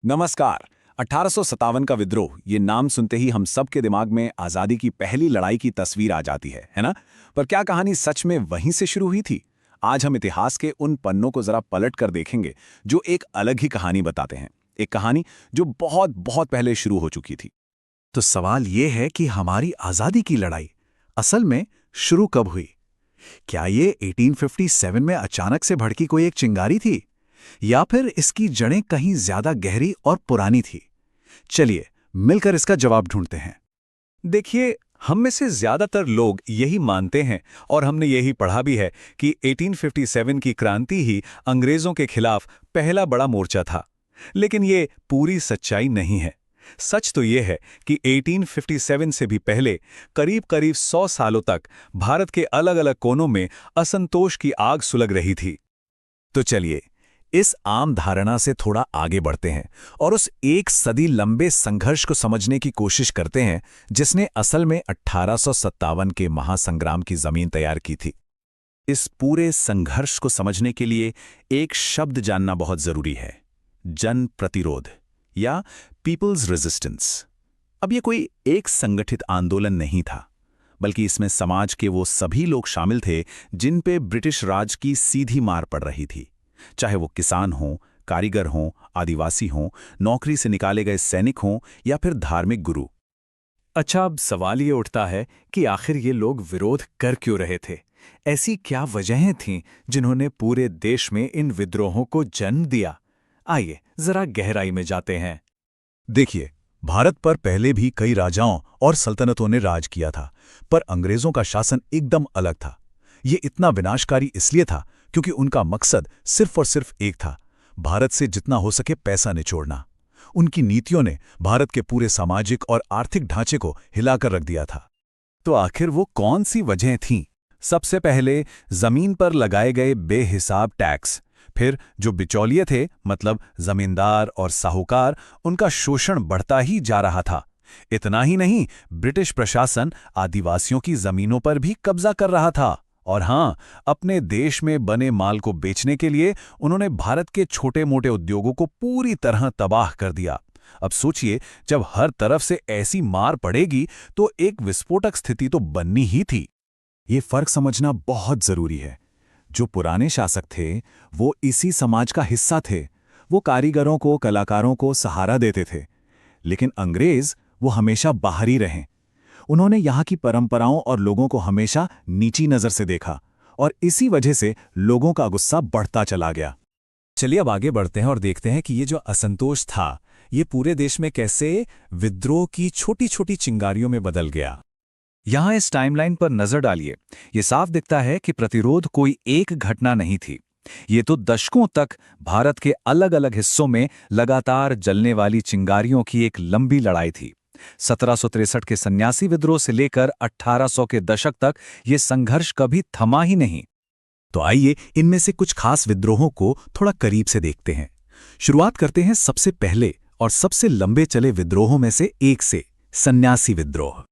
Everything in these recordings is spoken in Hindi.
नमस्कार। 1857 का विद्रोह, ये नाम सुनते ही हम सब के दिमाग में आज़ादी की पहली लड़ाई की तस्वीर आ जाती है ना? पर क्या कहानी सच में वहीं से शुरू हुई थी? आज हम इतिहास के उन पन्नों को जरा पलट कर देखेंगे जो एक अलग ही कहानी बताते हैं। एक कहानी जो बहुत बहुत पहले शुरू हो चुकी थी। तो सवाल ये है कि हमारी आज़ादी की लड़ाई असल में शुरू कब हुई? क्या ये 1857 में अचानक से भड़की कोई एक चिंगारी थी, या फिर इसकी जड़ें कहीं ज्यादा गहरी और पुरानी थी? चलिए मिलकर इसका जवाब ढूंढते हैं। देखिए, हम में से ज्यादातर लोग यही मानते हैं और हमने यही पढ़ा भी है कि 1857 की क्रांति ही अंग्रेजों के खिलाफ पहला बड़ा मोर्चा था। लेकिन ये पूरी सच्चाई नहीं है। सच तो ये है कि 1857 से भी पहले करीब करीब 100 सालों तक भारत के अलग अलग कोनों में असंतोष की आग सुलग रही थी। तो चलिए इस आम धारणा से थोड़ा आगे बढ़ते हैं और उस एक सदी लंबे संघर्ष को समझने की कोशिश करते हैं जिसने असल में 1857 के महासंग्राम की जमीन तैयार की थी। इस पूरे संघर्ष को समझने के लिए एक शब्द जानना बहुत जरूरी है, जन प्रतिरोध या पीपल्स रेजिस्टेंस। अब ये कोई एक संगठित आंदोलन नहीं था, बल्कि इसमें समाज के वो सभी लोग शामिल थे जिन पे ब्रिटिश राज की सीधी मार पड़ रही थी। चाहे वो किसान हों, कारीगर हों, आदिवासी हों, नौकरी से निकाले गए सैनिक हों या फिर धार्मिक गुरु। अच्छा, अब सवाल ये उठता है कि आखिर ये लोग विरोध कर क्यों रहे थे? ऐसी क्या वजहें थीं जिन्होंने पूरे देश में इन विद्रोहों को जन्म दिया? आइए जरा गहराई में जाते हैं। देखिए, भारत पर पहले भी कई राजाओं और सल्तनतों ने राज किया था, पर अंग्रेजों का शासन एकदम अलग था। ये इतना विनाशकारी इसलिए था क्योंकि उनका मकसद सिर्फ और सिर्फ एक था, भारत से जितना हो सके पैसा निचोड़ना। उनकी नीतियों ने भारत के पूरे सामाजिक और आर्थिक ढांचे को हिलाकर रख दिया था। तो आखिर वो कौन सी वजहें थीं? सबसे पहले जमीन पर लगाए गए बेहिसाब टैक्स, फिर जो बिचौलिए थे मतलब जमींदार और साहूकार, उनका शोषण बढ़ता ही जा रहा था। इतना ही नहीं, ब्रिटिश प्रशासन आदिवासियों की जमीनों पर भी कब्जा कर रहा था। और हां, अपने देश में बने माल को बेचने के लिए उन्होंने भारत के छोटे मोटे उद्योगों को पूरी तरह तबाह कर दिया। अब सोचिए, जब हर तरफ से ऐसी मार पड़ेगी तो एक विस्फोटक स्थिति तो बननी ही थी। ये फर्क समझना बहुत जरूरी है। जो पुराने शासक थे वो इसी समाज का हिस्सा थे। वो कारीगरों को, कलाकारों को सहारा देते थे। लेकिन अंग्रेज वो हमेशा बाहरी रहे। उन्होंने यहाँ की परंपराओं और लोगों को हमेशा नीची नजर से देखा और इसी वजह से लोगों का गुस्सा बढ़ता चला गया। चलिए अब आगे बढ़ते हैं और देखते हैं कि ये जो असंतोष था, ये पूरे देश में कैसे विद्रोह की छोटी छोटी चिंगारियों में बदल गया। यहां इस टाइमलाइन पर नजर डालिए। ये साफ दिखता है कि प्रतिरोध कोई एक घटना नहीं थी। ये तो दशकों तक भारत के अलग अलग हिस्सों में लगातार जलने वाली चिंगारियों की एक लंबी लड़ाई थी। 1763 के सन्यासी विद्रोह से लेकर 1800 के दशक तक ये संघर्ष कभी थमा ही नहीं। तो आइए इनमें से कुछ खास विद्रोहों को थोड़ा करीब से देखते हैं। शुरुआत करते हैं सबसे पहले और सबसे लंबे चले विद्रोहों में से एक से, सन्यासी विद्रोह।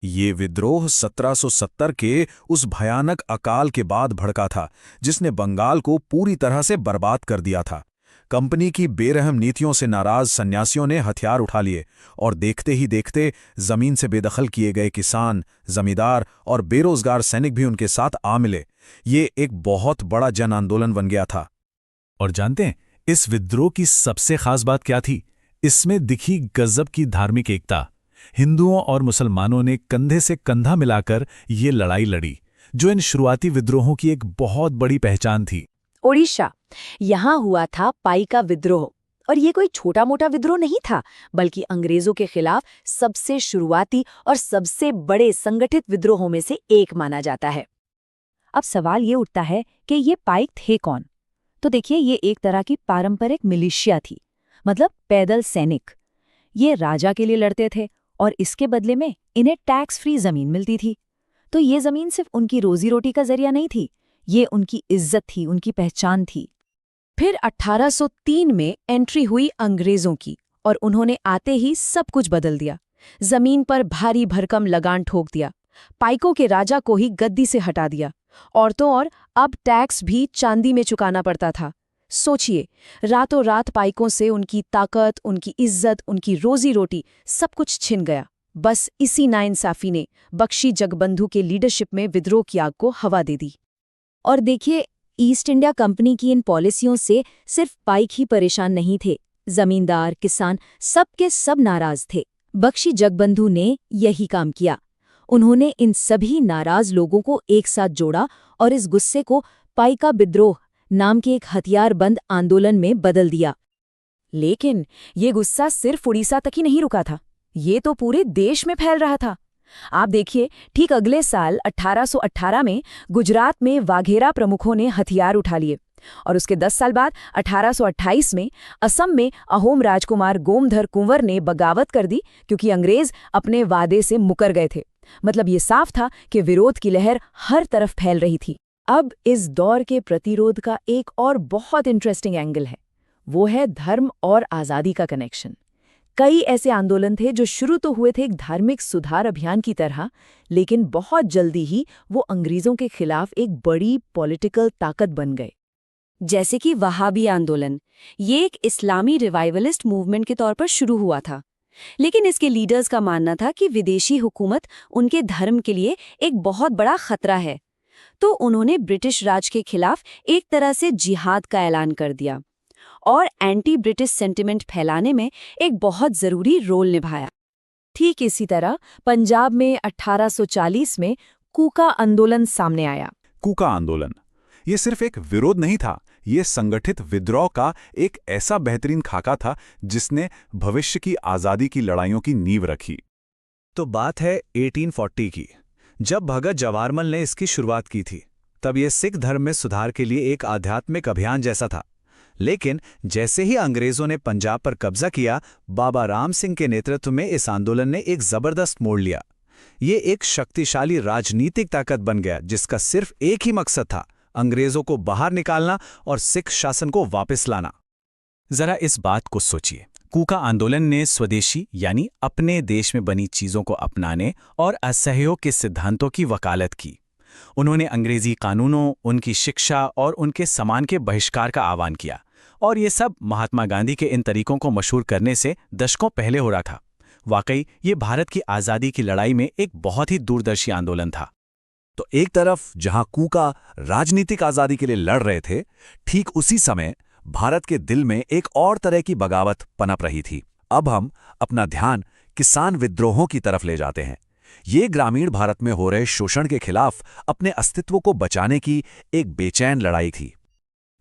ये विद्रोह 1770 के उस भयानक अकाल के बाद भड़का था जिसने बंगाल को पूरी तरह से बर्बाद कर दिया था। कंपनी की बेरहम नीतियों से नाराज सन्यासियों ने हथियार उठा लिए और देखते ही देखते जमीन से बेदखल किए गए किसान, जमींदार और बेरोजगार सैनिक भी उनके साथ आ मिले। ये एक बहुत बड़ा जन आंदोलन बन गया था। और जानते हैं इस विद्रोह की सबसे खास बात क्या थी? इसमें दिखी गजब की धार्मिक एकता। हिंदुओं और मुसलमानों ने कंधे से कंधा मिलाकर ये लड़ाई लड़ी, जो इन शुरुआती विद्रोहों की एक बहुत बड़ी पहचान थी। ओडिशा, यहाँ हुआ था पाई का विद्रोह। और ये कोई छोटा मोटा विद्रोह नहीं था, बल्कि अंग्रेजों के खिलाफ सबसे शुरुआती और सबसे बड़े संगठित विद्रोहों में से एक माना जाता है। अब सवाल ये उठता है कि ये पाइक थे कौन? तो देखिए, ये एक तरह की पारंपरिक मिलिशिया थी, मतलब पैदल सैनिक। ये राजा के लिए लड़ते थे और इसके बदले में इन्हें टैक्स फ्री जमीन मिलती थी। तो ये जमीन सिर्फ उनकी रोजी रोटी का जरिया नहीं थी, ये उनकी इज्जत थी, उनकी पहचान थी। फिर 1803 में एंट्री हुई अंग्रेजों की और उन्होंने आते ही सब कुछ बदल दिया। जमीन पर भारी भरकम लगान ठोक दिया, पाइकों के राजा को ही गद्दी से हटा दिया। और तो और अब टैक्स भी चांदी में चुकाना पड़ता था। सोचिए, रातों रात पाइकों से उनकी ताकत, उनकी इज्जत, उनकी रोजी रोटी सब कुछ छिन गया। बस इसी नाइंसाफी ने बख्शी जगबंधु के लीडरशिप में विद्रोह की आग को हवा दे दी। और देखिए, ईस्ट इंडिया कंपनी की इन पॉलिसियों से सिर्फ पाइक ही परेशान नहीं थे। जमींदार, किसान सब के सब नाराज थे। बख्शी जगबंधु ने यही काम किया। उन्होंने इन सभी नाराज लोगों को एक साथ जोड़ा और इस गुस्से को पाइका विद्रोह नाम के एक हथियारबंद आंदोलन में बदल दिया। लेकिन ये गुस्सा सिर्फ उड़ीसा तक ही नहीं रुका था, ये तो पूरे देश में फैल रहा था। आप देखिए, ठीक अगले साल 1818 में गुजरात में वाघेरा प्रमुखों ने हथियार उठा लिए और उसके 10 साल बाद 1828 में असम में अहोम राजकुमार गोमधर कुंवर ने बगावत कर दी, क्योंकि अंग्रेज अपने वादे से मुकर गए थे। मतलब ये साफ था कि विरोध की लहर हर तरफ फैल रही थी। अब इस दौर के प्रतिरोध का एक और बहुत इंटरेस्टिंग एंगल है, वो है धर्म और आज़ादी का कनेक्शन। कई ऐसे आंदोलन थे जो शुरू तो हुए थे एक धार्मिक सुधार अभियान की तरह, लेकिन बहुत जल्दी ही वो अंग्रेज़ों के खिलाफ एक बड़ी पॉलिटिकल ताकत बन गए। जैसे कि वहाबी आंदोलन, ये एक इस्लामी रिवाइवलिस्ट मूवमेंट के तौर पर शुरू हुआ था, लेकिन इसके लीडर्स का मानना था कि विदेशी हुकूमत उनके धर्म के लिए एक बहुत बड़ा खतरा है। तो उन्होंने ब्रिटिश राज के खिलाफ एक तरह से जिहाद का ऐलान कर दिया और एंटी ब्रिटिश सेंटिमेंट फैलाने में एक बहुत ज़रूरी रोल निभाया। ठीक इसी तरह पंजाब में 1840 में कूका आंदोलन सामने आया। कूका आंदोलन ये सिर्फ एक विरोध नहीं था, ये संगठित विद्रोह का एक ऐसा बेहतरीन खाका था जिसने भविष्य की आज़ादी की लड़ाइयों की नींव रखी। तो बात है 1840 की, जब भगत जवाहरमल ने इसकी शुरुआत की थी। तब ये सिख धर्म में सुधार के लिए एक आध्यात्मिक अभियान जैसा था। लेकिन जैसे ही अंग्रेजों ने पंजाब पर कब्जा किया, बाबा राम सिंह के नेतृत्व में इस आंदोलन ने एक जबरदस्त मोड़ लिया। ये एक शक्तिशाली राजनीतिक ताकत बन गया जिसका सिर्फ एक ही मकसद था, अंग्रेजों को बाहर निकालना और सिख शासन को वापस लाना। जरा इस बात को सोचिए, कूका आंदोलन ने स्वदेशी यानी अपने देश में बनी चीजों को अपनाने और असहयोग के सिद्धांतों की वकालत की। उन्होंने अंग्रेजी कानूनों, उनकी शिक्षा और उनके सम्मान के बहिष्कार का आह्वान किया, और ये सब महात्मा गांधी के इन तरीकों को मशहूर करने से दशकों पहले हो रहा था। वाकई ये भारत की आज़ादी की लड़ाई में एक बहुत ही दूरदर्शी आंदोलन था। तो एक तरफ जहां कूका राजनीतिक आज़ादी के लिए लड़ रहे थे, ठीक उसी समय भारत के दिल में एक और तरह की बगावत पनप रही थी। अब हम अपना ध्यान किसान विद्रोहों की तरफ ले जाते हैं। ये ग्रामीण भारत में हो रहे शोषण के खिलाफ अपने अस्तित्व को बचाने की एक बेचैन लड़ाई थी।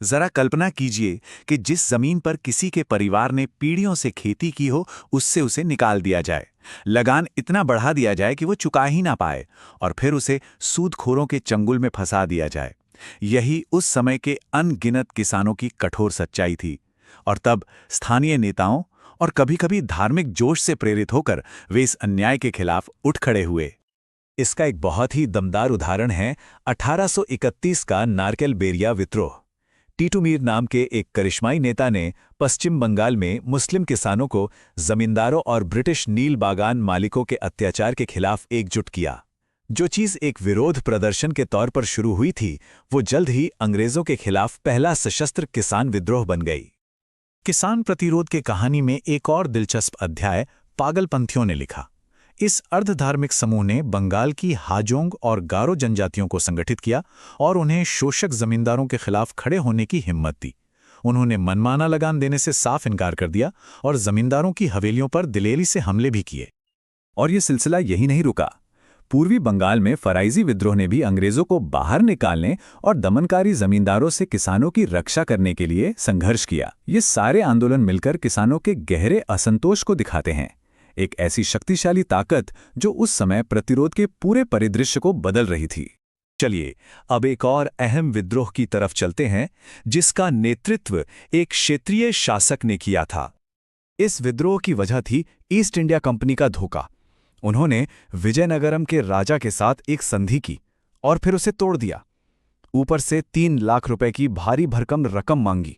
जरा कल्पना कीजिए कि जिस जमीन पर किसी के परिवार ने पीढ़ियों से खेती की हो, उससे उसे निकाल दिया जाए, लगान इतना बढ़ा दिया जाए कि वो चुका ही ना पाए, और फिर उसे सूदखोरों के चंगुल में फंसा दिया जाए। यही उस समय के अनगिनत किसानों की कठोर सच्चाई थी। और तब स्थानीय नेताओं और कभी-कभी धार्मिक जोश से प्रेरित होकर वे इस अन्याय के खिलाफ उठ खड़े हुए। इसका एक बहुत ही दमदार उदाहरण है 1831 का नारकेल बेरिया विद्रोह। टीटू मीर नाम के एक करिश्माई नेता ने पश्चिम बंगाल में मुस्लिम किसानों को जमींदारों और ब्रिटिश नील बागान मालिकों के अत्याचार के खिलाफ एकजुट किया। जो चीज़ एक विरोध प्रदर्शन के तौर पर शुरू हुई थी, वो जल्द ही अंग्रेजों के खिलाफ पहला सशस्त्र किसान विद्रोह बन गई। किसान प्रतिरोध के कहानी में एक और दिलचस्प अध्याय पागलपंथियों ने लिखा। इस अर्धधार्मिक समूह ने बंगाल की हाजोंग और गारो जनजातियों को संगठित किया और उन्हें शोषक जमींदारों के खिलाफ खड़े होने की हिम्मत दी। उन्होंने मनमाना लगान देने से साफ इनकार कर दिया और जमींदारों की हवेलियों पर दिलेरी से हमले भी किए। और ये सिलसिला यही नहीं रुका। पूर्वी बंगाल में फराइजी विद्रोह ने भी अंग्रेजों को बाहर निकालने और दमनकारी जमींदारों से किसानों की रक्षा करने के लिए संघर्ष किया। ये सारे आंदोलन मिलकर किसानों के गहरे असंतोष को दिखाते हैं, एक ऐसी शक्तिशाली ताकत जो उस समय प्रतिरोध के पूरे परिदृश्य को बदल रही थी। चलिए अब एक और अहम विद्रोह की तरफ चलते हैं, जिसका नेतृत्व एक क्षेत्रीय शासक ने किया था। इस विद्रोह की वजह थी ईस्ट इंडिया कंपनी का धोखा। उन्होंने विजयनगरम के राजा के साथ एक संधि की और फिर उसे तोड़ दिया। ऊपर से 3 लाख रुपए की भारी भरकम रकम मांगी,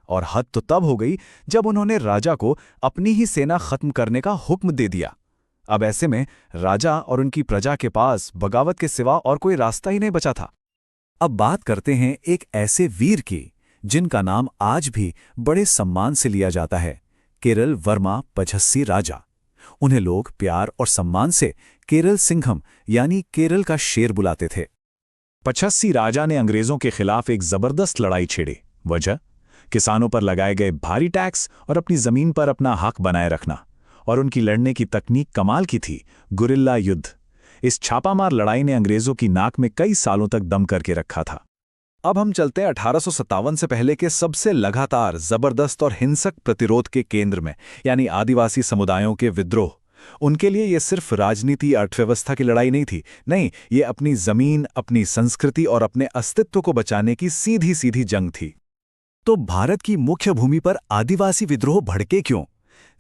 और हद तो तब हो गई जब उन्होंने राजा को अपनी ही सेना खत्म करने का हुक्म दे दिया। अब ऐसे में राजा और उनकी प्रजा के पास बगावत के सिवा और कोई रास्ता ही नहीं बचा था। अब बात करते हैं एक ऐसे वीर की जिनका नाम आज भी बड़े सम्मान से लिया जाता है, केरल वर्मा पझस्सी राजा। उन्हें लोग प्यार और सम्मान से केरल सिंघम यानी केरल का शेर बुलाते थे। पझस्सी राजा ने अंग्रेजों के खिलाफ एक जबरदस्त लड़ाई छेड़ी। वजह किसानों पर लगाए गए भारी टैक्स और अपनी जमीन पर अपना हक बनाए रखना। और उनकी लड़ने की तकनीक कमाल की थी, गुरिल्ला युद्ध। इस छापामार लड़ाई ने अंग्रेजों की नाक में कई सालों तक दम करके रखा था। अब हम चलते हैं 1857 से पहले के सबसे लगातार जबरदस्त और हिंसक प्रतिरोध के केंद्र में, यानी आदिवासी समुदायों के विद्रोह। उनके लिए ये सिर्फ राजनीति अर्थव्यवस्था की लड़ाई नहीं थी, नहीं, ये अपनी जमीन, अपनी संस्कृति और अपने अस्तित्व को बचाने की सीधी सीधी जंग थी। तो भारत की मुख्य भूमि पर आदिवासी विद्रोह भड़के क्यों?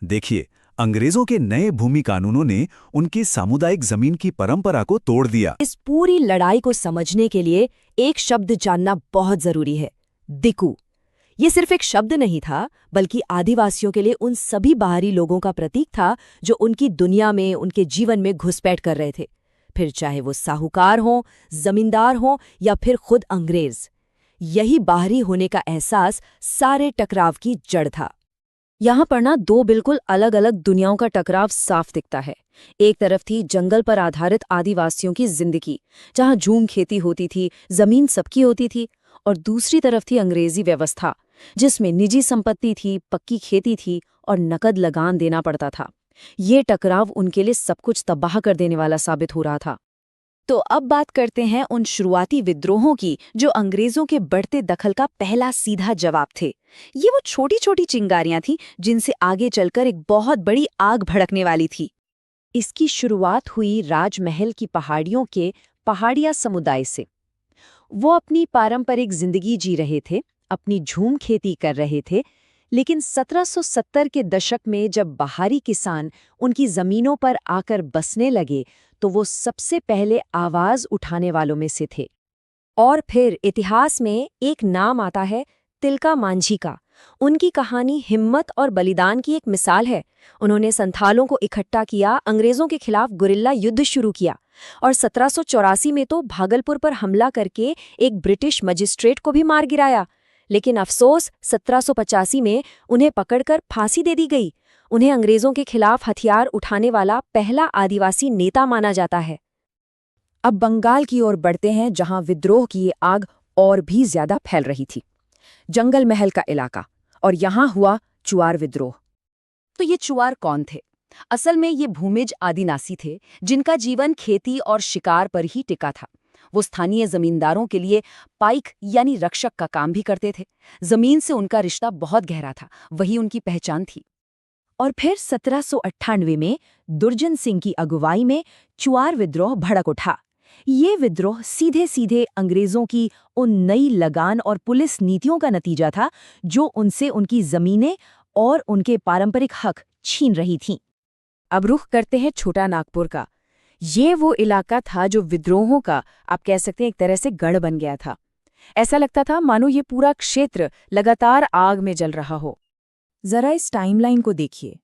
देखिए, अंग्रेजों के नए भूमि कानूनों ने उनकी सामुदायिक जमीन की परंपरा को तोड़ दिया। इस पूरी लड़ाई को समझने के लिए एक शब्द जानना बहुत जरूरी है, दिकू। ये सिर्फ एक शब्द नहीं था, बल्कि आदिवासियों के लिए उन सभी बाहरी लोगों का प्रतीक था जो उनकी दुनिया में, उनके जीवन में घुसपैठ कर रहे थे, फिर चाहे वो साहूकार हों, जमींदार हों या फिर खुद अंग्रेज। यही बाहरी होने का एहसास सारे टकराव की जड़ था। यहाँ पर ना दो बिल्कुल अलग अलग दुनियाओं का टकराव साफ दिखता है। एक तरफ थी जंगल पर आधारित आदिवासियों की जिंदगी, जहाँ झूम खेती होती थी, जमीन सबकी होती थी, और दूसरी तरफ थी अंग्रेजी व्यवस्था, जिसमें निजी संपत्ति थी, पक्की खेती थी और नकद लगान देना पड़ता था। ये टकराव उनके लिए सब कुछ तबाह कर देने वाला साबित हो रहा था। तो अब बात करते हैं उन शुरुआती विद्रोहों की जो अंग्रेजों के बढ़ते दखल का पहला सीधा जवाब थे। ये वो छोटी छोटी चिंगारियां थीं जिनसे आगे चलकर एक बहुत बड़ी आग भड़कने वाली थी। इसकी शुरुआत हुई राजमहल की पहाड़ियों के पहाड़िया समुदाय से। वो अपनी पारंपरिक जिंदगी जी रहे थे, अपनी झूम खेती कर रहे थे, लेकिन 1770 के दशक में जब बाहरी किसान उनकी जमीनों पर आकर बसने लगे तो वो सबसे पहले आवाज उठाने वालों में से थे। और फिर इतिहास में एक नाम आता है, तिलका मांझी का। उनकी कहानी हिम्मत और बलिदान की एक मिसाल है। उन्होंने संथालों को इकट्ठा किया, अंग्रेजों के खिलाफ गुरिल्ला युद्ध शुरू किया और 1784 में तो भागलपुर पर हमला करके एक ब्रिटिश मजिस्ट्रेट को भी मार गिराया। लेकिन अफसोस 1785 में उन्हें पकड़कर फांसी दे दी गई। उन्हें अंग्रेजों के खिलाफ हथियार उठाने वाला पहला आदिवासी नेता माना जाता है। अब बंगाल की ओर बढ़ते हैं, जहां विद्रोह की ये आग और भी ज्यादा फैल रही थी। जंगल महल का इलाका, और यहां हुआ चुआर विद्रोह। तो ये चुआर कौन थे? असल में ये भूमिज आदिवासी थे जिनका जीवन खेती और शिकार पर ही टिका था। वो स्थानीय जमींदारों के लिए पाइक यानी रक्षक का काम भी करते थे। जमीन से उनका रिश्ता बहुत गहरा था, वही उनकी पहचान थी। और फिर 1798 में दुर्जन सिंह की अगुवाई में चुआर विद्रोह भड़क उठा। ये विद्रोह सीधे सीधे अंग्रेजों की उन नई लगान और पुलिस नीतियों का नतीजा था जो उनसे उनकी जमीनें और उनके पारंपरिक हक छीन रही थीं। अब रुख करते हैं छोटा नागपुर का। ये वो इलाका था जो विद्रोहों का, आप कह सकते हैं, एक तरह से गढ़ बन गया था। ऐसा लगता था मानो ये पूरा क्षेत्र लगातार आग में जल रहा हो। जरा इस टाइमलाइन को देखिए।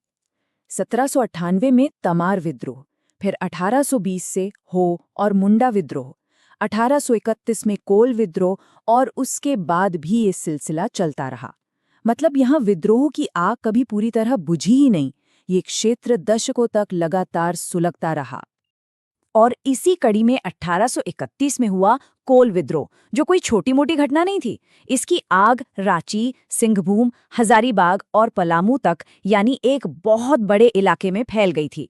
1798 में तमार विद्रोह, फिर 1820 से हो और मुंडा विद्रोह, 1831 में कोल विद्रोह, और उसके बाद भी ये सिलसिला चलता रहा। मतलब यहाँ विद्रोह की आग कभी पूरी तरह बुझी ही नहीं। ये क्षेत्र दशकों तक लगातार सुलगता रहा। और इसी कड़ी में 1831 में हुआ कोल विद्रोह, जो कोई छोटी मोटी घटना नहीं थी। इसकी आग रांची, सिंहभूम, हजारीबाग और पलामू तक, यानी एक बहुत बड़े इलाके में फैल गई थी।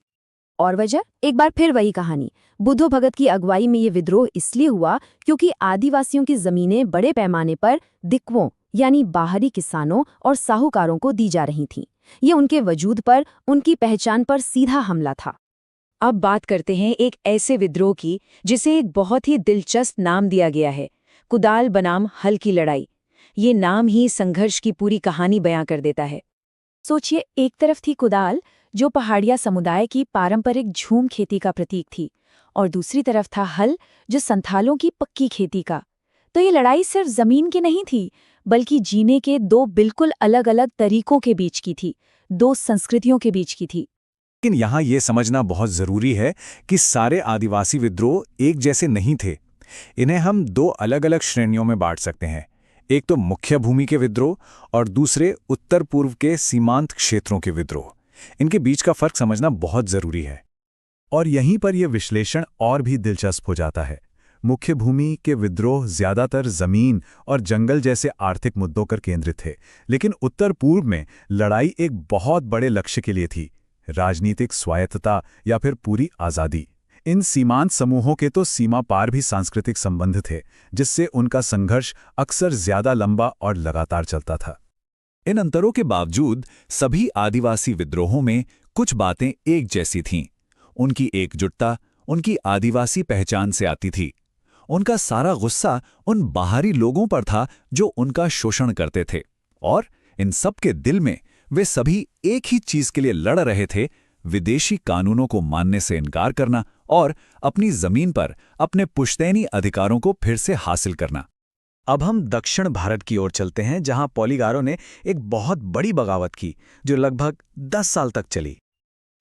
और वजह एक बार फिर वही कहानी। बुद्धो भगत की अगुवाई में ये विद्रोह इसलिए हुआ क्योंकि आदिवासियों की जमीनें बड़े पैमाने पर दिक्वों यानी बाहरी किसानों और साहूकारों को दी जा रही थीं। ये उनके वजूद पर, उनकी पहचान पर सीधा हमला था। अब बात करते हैं एक ऐसे विद्रोह की जिसे एक बहुत ही दिलचस्प नाम दिया गया है, कुदाल बनाम हल की लड़ाई। ये नाम ही संघर्ष की पूरी कहानी बयां कर देता है। सोचिए, एक तरफ थी कुदाल जो पहाड़िया समुदाय की पारंपरिक झूम खेती का प्रतीक थी, और दूसरी तरफ था हल जो संथालों की पक्की खेती का। तो ये लड़ाई सिर्फ जमीन की नहीं थी, बल्कि जीने के दो बिल्कुल अलग अलग तरीकों के बीच की थी, दो संस्कृतियों के बीच की थी। लेकिन यहाँ ये समझना बहुत ज़रूरी है कि सारे आदिवासी विद्रोह एक जैसे नहीं थे। इन्हें हम दो अलग अलग श्रेणियों में बांट सकते हैं। एक तो मुख्य भूमि के विद्रोह और दूसरे उत्तर पूर्व के सीमांत क्षेत्रों के विद्रोह। इनके बीच का फर्क समझना बहुत जरूरी है। और यहीं पर यह विश्लेषण और भी दिलचस्प हो जाता है। मुख्य भूमि के विद्रोह ज्यादातर जमीन और जंगल जैसे आर्थिक मुद्दों पर केंद्रित थे, लेकिन उत्तर पूर्व में लड़ाई एक बहुत बड़े लक्ष्य के लिए थी, राजनीतिक स्वायत्तता या फिर पूरी आज़ादी। इन सीमांत समूहों के तो सीमा पार भी सांस्कृतिक संबंध थे, जिससे उनका संघर्ष अक्सर ज्यादा लंबा और लगातार चलता था। इन अंतरों के बावजूद सभी आदिवासी विद्रोहों में कुछ बातें एक जैसी थीं। उनकी एकजुटता उनकी आदिवासी पहचान से आती थी। उनका सारा गुस्सा उन बाहरी लोगों पर था जो उनका शोषण करते थे, और इन सब के दिल में वे सभी एक ही चीज के लिए लड़ रहे थे, विदेशी कानूनों को मानने से इनकार करना और अपनी जमीन पर अपने पुश्तैनी अधिकारों को फिर से हासिल करना। अब हम दक्षिण भारत की ओर चलते हैं, जहां पॉलीगारों ने एक बहुत बड़ी बगावत की जो लगभग 10 साल तक चली।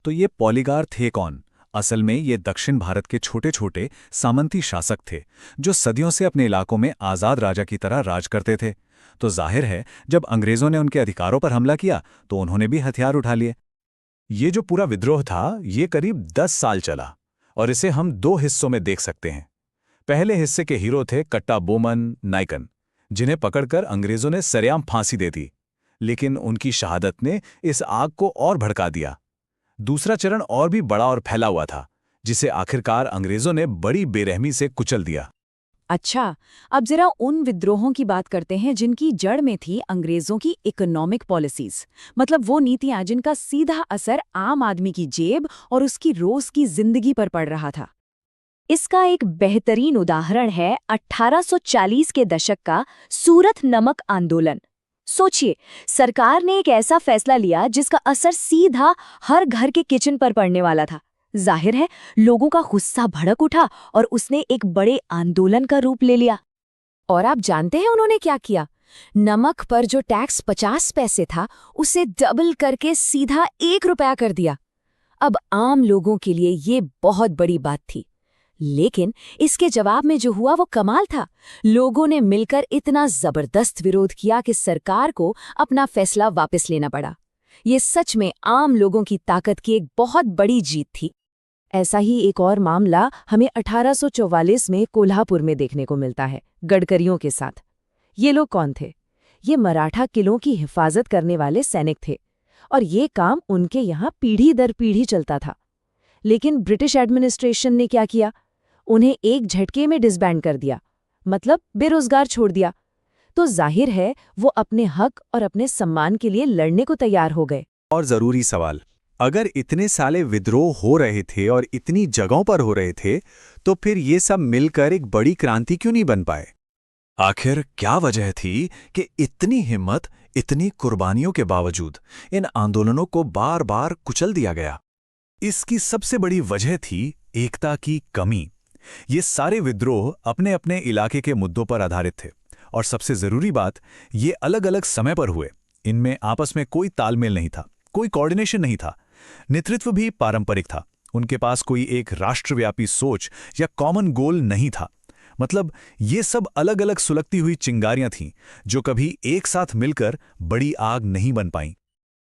तो ये पॉलीगार थे कौन? असल में ये दक्षिण भारत के छोटे छोटे सामंती शासक थे जो सदियों से अपने इलाकों में आज़ाद राजा की तरह राज करते थे। तो जाहिर है, जब अंग्रेज़ों ने उनके अधिकारों पर हमला किया तो उन्होंने भी हथियार उठा लिए। ये जो पूरा विद्रोह था, ये करीब 10 साल चला, और इसे हम 2 हिस्सों में देख सकते हैं। पहले हिस्से के हीरो थे कट्टा बोमन नायकन, जिन्हें पकड़कर अंग्रेज़ों ने सरेआम फांसी दे दी, लेकिन उनकी शहादत ने इस आग को और भड़का दिया। दूसरा चरण और भी बड़ा और फैला हुआ था, जिसे आखिरकार अंग्रेजों ने बड़ी बेरहमी से कुचल दिया। अच्छा, अब जरा उन विद्रोहों की बात करते हैं जिनकी जड़ में थी अंग्रेजों की इकोनॉमिक पॉलिसीज, मतलब वो नीतियां जिनका सीधा असर आम आदमी की जेब और उसकी रोज की जिंदगी पर पड़ रहा था। इसका एक बेहतरीन उदाहरण है 1840 के दशक का सूरत नमक आंदोलन। सोचिए, सरकार ने एक ऐसा फैसला लिया जिसका असर सीधा हर घर के किचन पर पड़ने वाला था। जाहिर है, लोगों का गुस्सा भड़क उठा और उसने एक बड़े आंदोलन का रूप ले लिया। और आप जानते हैं उन्होंने क्या किया? नमक पर जो टैक्स 50 पैसे था, उसे डबल करके सीधा 1 रुपया कर दिया। अब आम लोगों के लिए ये बहुत बड़ी बात थी, लेकिन इसके जवाब में जो हुआ वो कमाल था। लोगों ने मिलकर इतना जबरदस्त विरोध किया कि सरकार को अपना फैसला वापस लेना पड़ा। ये सच में आम लोगों की ताकत की एक बहुत बड़ी जीत थी। ऐसा ही एक और मामला हमें 1844 में कोल्हापुर में देखने को मिलता है, गडकरियों के साथ। ये लोग कौन थे? ये मराठा किलों की हिफाजत करने वाले सैनिक थे, और ये काम उनके यहाँ पीढ़ी दर पीढ़ी चलता था। लेकिन ब्रिटिश एडमिनिस्ट्रेशन ने क्या किया? उन्हें एक झटके में डिसबैंड कर दिया, मतलब बेरोजगार छोड़ दिया। तो जाहिर है, वो अपने हक और अपने सम्मान के लिए लड़ने को तैयार हो गए। और जरूरी सवाल, अगर इतने साले विद्रोह हो रहे थे और इतनी जगहों पर हो रहे थे, तो फिर ये सब मिलकर एक बड़ी क्रांति क्यों नहीं बन पाए? आखिर क्या वजह थी कि इतनी हिम्मत, इतनी कुर्बानियों के बावजूद इन आंदोलनों को बार बार कुचल दिया गया? इसकी सबसे बड़ी वजह थी एकता की कमी। ये सारे विद्रोह अपने अपने इलाके के मुद्दों पर आधारित थे, और सबसे जरूरी बात, ये अलग अलग समय पर हुए। इनमें आपस में कोई तालमेल नहीं था, कोई कोऑर्डिनेशन नहीं था। नेतृत्व भी पारंपरिक था, उनके पास कोई एक राष्ट्रव्यापी सोच या कॉमन गोल नहीं था। मतलब ये सब अलग अलग सुलगती हुई चिंगारियां थीं जो कभी एक साथ मिलकर बड़ी आग नहीं बन पाईं।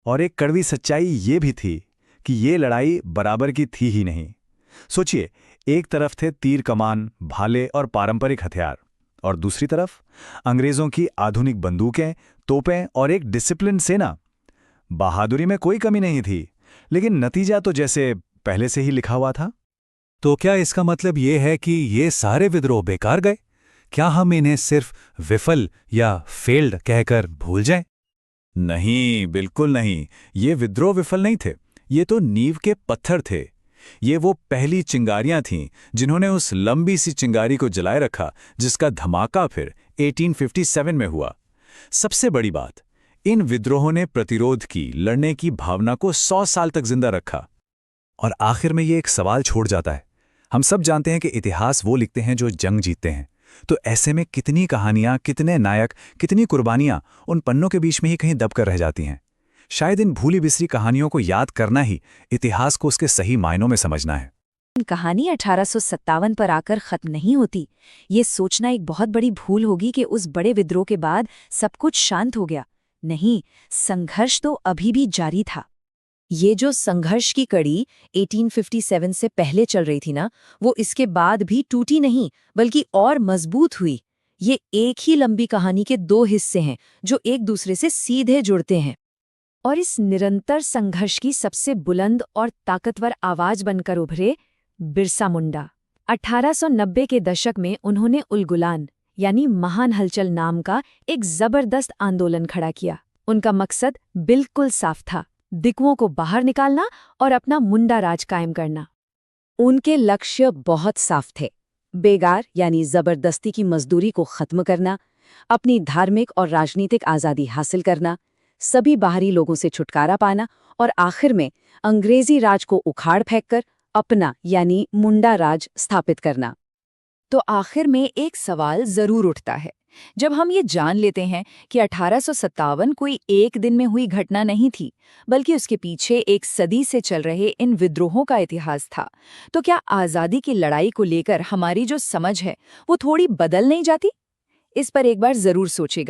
और एक कड़वी सच्चाई ये भी थी कि ये लड़ाई बराबर की थी ही नहीं। सोचिए, एक तरफ थे तीर कमान, भाले और पारंपरिक हथियार, और दूसरी तरफ अंग्रेजों की आधुनिक बंदूकें, तोपें और एक डिसिप्लिन सेना। बहादुरी में कोई कमी नहीं थी, लेकिन नतीजा तो जैसे पहले से ही लिखा हुआ था। तो क्या इसका मतलब ये है कि ये सारे विद्रोह बेकार गए? क्या हम इन्हें सिर्फ विफल या फेल्ड कहकर भूल जाएं? नहीं, बिल्कुल नहीं। ये विद्रोह विफल नहीं थे, ये तो नींव के पत्थर थे। ये वो पहली चिंगारियां थीं जिन्होंने उस लंबी सी चिंगारी को जलाए रखा जिसका धमाका फिर 1857 में हुआ। सबसे बड़ी बात, इन विद्रोहों ने प्रतिरोध की, लड़ने की भावना को 100 साल तक जिंदा रखा। और आखिर में ये एक सवाल छोड़ जाता है। हम सब जानते हैं कि इतिहास वो लिखते हैं जो जंग जीतते हैं। तो ऐसे में कितनी कहानियां, कितने नायक, कितनी कुर्बानियां उन पन्नों के बीच में ही कहीं दबकर रह जाती हैं। शायद इन भूली बिसरी कहानियों को याद करना ही इतिहास को उसके सही मायनों में समझना है। कहानी 1857 पर आकर खत्म नहीं होती। ये सोचना एक बहुत बड़ी भूल होगी कि उस बड़े विद्रोह के बाद सब कुछ शांत हो गया। नहीं, संघर्ष तो अभी भी जारी था। ये जो संघर्ष की कड़ी 1857 से पहले चल रही थी ना, वो इसके बाद भी टूटी नहीं बल्कि और मजबूत हुई। ये एक ही लंबी कहानी के दो हिस्से हैं जो एक दूसरे से सीधे जुड़ते हैं। और इस निरंतर संघर्ष की सबसे बुलंद और ताकतवर आवाज बनकर उभरे बिरसा मुंडा। 1890 के दशक में उन्होंने उलगुलान यानी महान हलचल नाम का एक जबरदस्त आंदोलन खड़ा किया। उनका मकसद बिल्कुल साफ था, दिकुओं को बाहर निकालना और अपना मुंडा राज कायम करना। उनके लक्ष्य बहुत साफ थे, बेगार यानी जबरदस्ती की मजदूरी को खत्म करना, अपनी धार्मिक और राजनीतिक आज़ादी हासिल करना, सभी बाहरी लोगों से छुटकारा पाना और आखिर में अंग्रेजी राज को उखाड़ फेंककर अपना यानी मुंडा राज स्थापित करना। तो आखिर में एक सवाल जरूर उठता है, जब हम ये जान लेते हैं कि 1857 कोई एक दिन में हुई घटना नहीं थी, बल्कि उसके पीछे एक सदी से चल रहे इन विद्रोहों का इतिहास था, तो क्या आज़ादी की लड़ाई को लेकर हमारी जो समझ है वो थोड़ी बदल नहीं जाती? इस पर एक बार जरूर सोचेगा।